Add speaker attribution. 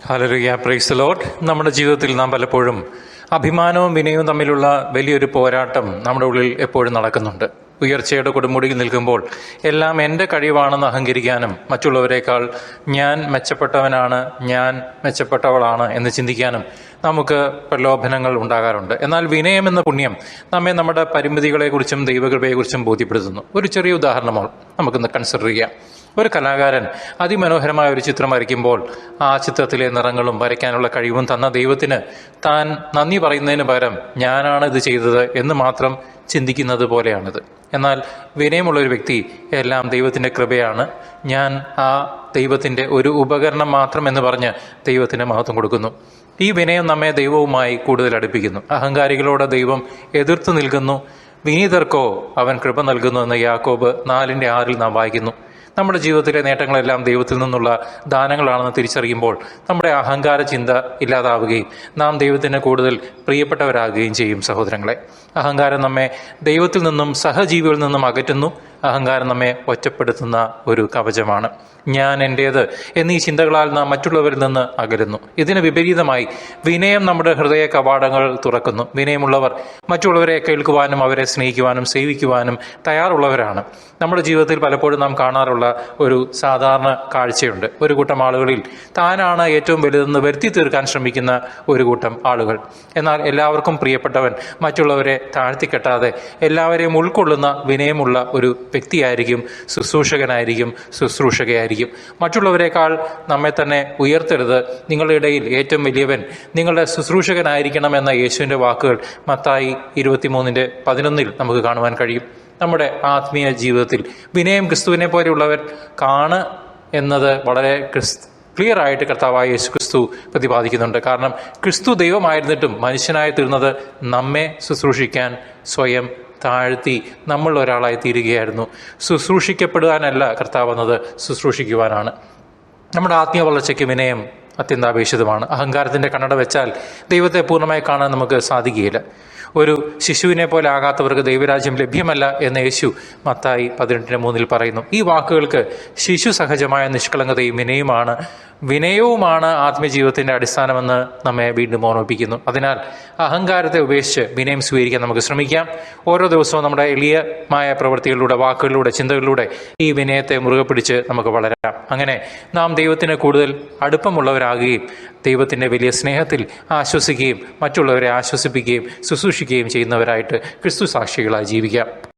Speaker 1: Hallelujah, praise the Lord. നമ്മുടെ ജീവിതത്തിൽ നാം പലപ്പോഴും അഭിമാനവും വിനയവും തമ്മിലുള്ള വലിയൊരു പോരാട്ടം നമ്മുടെ ഉള്ളിൽ എപ്പോഴും നടക്കുന്നുണ്ട്. ഉയർച്ചയുടെ കൊടുമുടിയിൽ നിൽക്കുമ്പോൾ എല്ലാം എൻ്റെ കഴിവാണെന്ന് അഹങ്കരിക്കാനും മറ്റുള്ളവരെക്കാൾ ഞാൻ മെച്ചപ്പെട്ടവനാണ്, ഞാൻ മെച്ചപ്പെട്ടവളാണ് എന്ന് ചിന്തിക്കാനും നമുക്ക് പ്രലോഭനങ്ങൾ ഉണ്ടാകാറുണ്ട്. എന്നാൽ വിനയം എന്ന പുണ്യം നമ്മെ നമ്മുടെ പരിമിതികളെക്കുറിച്ചും ദൈവകൃപയെക്കുറിച്ചും ബോധ്യപ്പെടുത്തുന്നു. ഒരു ചെറിയ ഉദാഹരണം നമുക്കിന്ന് കൺസിഡർ ചെയ്യാം. ഒരു കലാകാരൻ അതിമനോഹരമായ ഒരു ചിത്രം വരയ്ക്കുമ്പോൾ ആ ചിത്രത്തിലെ നിറങ്ങളും വരയ്ക്കാനുള്ള കഴിവും തന്ന ദൈവത്തിന് താൻ നന്ദി പറയുന്നതിന് പകരം ഞാനാണ് ഇത് ചെയ്തത് എന്ന് മാത്രം ചിന്തിക്കുന്നത് പോലെയാണിത്. എന്നാൽ വിനയമുള്ളൊരു വ്യക്തി എല്ലാം ദൈവത്തിൻ്റെ കൃപയാണ്, ഞാൻ ആ ദൈവത്തിൻ്റെ ഒരു ഉപകരണം മാത്രം എന്ന് പറഞ്ഞ് ദൈവത്തിന് മഹത്വം കൊടുക്കുന്നു. ഈ വിനയം നമ്മെ ദൈവവുമായി കൂടുതൽ അടുപ്പിക്കുന്നു. അഹങ്കാരികളോട് ദൈവം എതിർത്ത് നിൽക്കുന്നു, വിനീതർക്കോ അവൻ കൃപ നൽകുന്നു എന്ന് യാക്കോബ് 4:6 നാം വായിക്കുന്നു. നമ്മുടെ ജീവിതത്തിലെ നേട്ടങ്ങളെല്ലാം ദൈവത്തിൽ നിന്നുള്ള ദാനങ്ങളാണെന്ന് തിരിച്ചറിയുമ്പോൾ നമ്മുടെ അഹങ്കാര ചിന്ത ഇല്ലാതാവുകയും നാം ദൈവത്തിന് കൂടുതൽ പ്രിയപ്പെട്ടവരാകുകയും ചെയ്യും. സഹോദരങ്ങളെ, അഹങ്കാരം നമ്മെ ദൈവത്തിൽ നിന്നും സഹജീവികളിൽ നിന്നും അകറ്റുന്നു. അഹങ്കാരം നമ്മെ ഒറ്റപ്പെടുത്തുന്ന ഒരു കവചമാണ്. ഞാൻ എൻ്റേത് എന്നീ ചിന്തകളാൽ നാം മറ്റുള്ളവരിൽ നിന്ന് അകലുന്നു. ഇതിന് വിപരീതമായി വിനയം നമ്മുടെ ഹൃദയ കവാടങ്ങൾ തുറക്കുന്നു. വിനയമുള്ളവർ മറ്റുള്ളവരെ കേൾക്കുവാനും അവരെ സ്നേഹിക്കുവാനും സേവിക്കുവാനും തയ്യാറുള്ളവരാണ്. നമ്മുടെ ജീവിതത്തിൽ പലപ്പോഴും നാം കാണാറുള്ള ഒരു സാധാരണ കാഴ്ചയുണ്ട്. ഒരു കൂട്ടം ആളുകളിൽ താനാണ് ഏറ്റവും വലുതെന്ന് വരുത്തി തീർക്കാൻ ശ്രമിക്കുന്ന ഒരു കൂട്ടം ആളുകൾ. എന്നാൽ എല്ലാവർക്കും പ്രിയപ്പെട്ടവൻ മറ്റുള്ളവരെ താഴ്ത്തിക്കെട്ടാതെ എല്ലാവരെയും ഉൾക്കൊള്ളുന്ന വിനയമുള്ള ഒരു വ്യക്തിയായിരിക്കും, ശുശ്രൂഷകനായിരിക്കും, ശുശ്രൂഷകയായിരിക്കും. മറ്റുള്ളവരെക്കാൾ നമ്മെ തന്നെ ഉയർത്തരുത്, നിങ്ങളുടെ ഇടയിൽ ഏറ്റവും വലിയവൻ നിങ്ങളുടെ ശുശ്രൂഷകനായിരിക്കണം എന്ന യേശുവിൻ്റെ വാക്കുകൾ മത്തായി 23:11 നമുക്ക് കാണുവാൻ കഴിയും. നമ്മുടെ ആത്മീയ ജീവിതത്തിൽ വിനയം ക്രിസ്തുവിനെ പോലെയുള്ളവർ കാണ് എന്നത് വളരെ ക്ലിയർ ആയിട്ട് കർത്താവായ യേശു ക്രിസ്തു പ്രതിപാദിക്കുന്നുണ്ട്. കാരണം ക്രിസ്തു ദൈവമായിരുന്നിട്ടും മനുഷ്യനായി തീർന്നത് നമ്മെ ശുശ്രൂഷിക്കാൻ സ്വയം താഴ്ത്തി നമ്മൾ ഒരാളായി തീരുകയായിരുന്നു. ശുശ്രൂഷിക്കപ്പെടുവാനല്ല കർത്താവ് വന്നത്, ശുശ്രൂഷിക്കുവാനാണ്. നമ്മുടെ ആത്മീയ വളർച്ചയ്ക്ക് വിനയം അത്യന്താപേക്ഷിതമാണ്. അഹങ്കാരത്തിൻ്റെ കണ്ണട വെച്ചാൽ ദൈവത്തെ പൂർണ്ണമായി കാണാൻ നമുക്ക് സാധിക്കുകയില്ല. ഒരു ശിശുവിനെ പോലെ ആകാത്തവർക്ക് ദൈവരാജ്യം ലഭ്യമല്ല എന്ന് യേശു മത്തായി 18:3 പറയുന്നു. ഈ വാക്കുകൾക്ക് ശിശു സഹജമായ നിഷ്കളങ്കതയും വിനയവുമാണ് ആത്മീയജീവിതത്തിൻ്റെ അടിസ്ഥാനമെന്ന് നമ്മെ വീണ്ടും ഓർമ്മിപ്പിക്കുന്നു. അതിനാൽ അഹങ്കാരത്തെ ഉപേക്ഷിച്ച് വിനയം സ്വീകരിക്കാൻ നമുക്ക് ശ്രമിക്കാം. ഓരോ ദിവസവും നമ്മുടെ എളിയമായ പ്രവൃത്തികളിലൂടെ, വാക്കുകളിലൂടെ, ചിന്തകളിലൂടെ ഈ വിനയത്തെ മുറുകെ പിടിച്ച് നമുക്ക് വളരാം. അങ്ങനെ നാം ദൈവത്തിന് കൂടുതൽ അടുപ്പമുള്ളവരാകുകയും ദൈവത്തിൻ്റെ വലിയ സ്നേഹത്തിൽ ആശ്വസിക്കുകയും മറ്റുള്ളവരെ ആശ്വസിപ്പിക്കുകയും ശുശ്രൂഷിക്കുകയും ചെയ്യുന്നവരായിട്ട് ക്രിസ്തു സാക്ഷികളായി ജീവിക്കാം.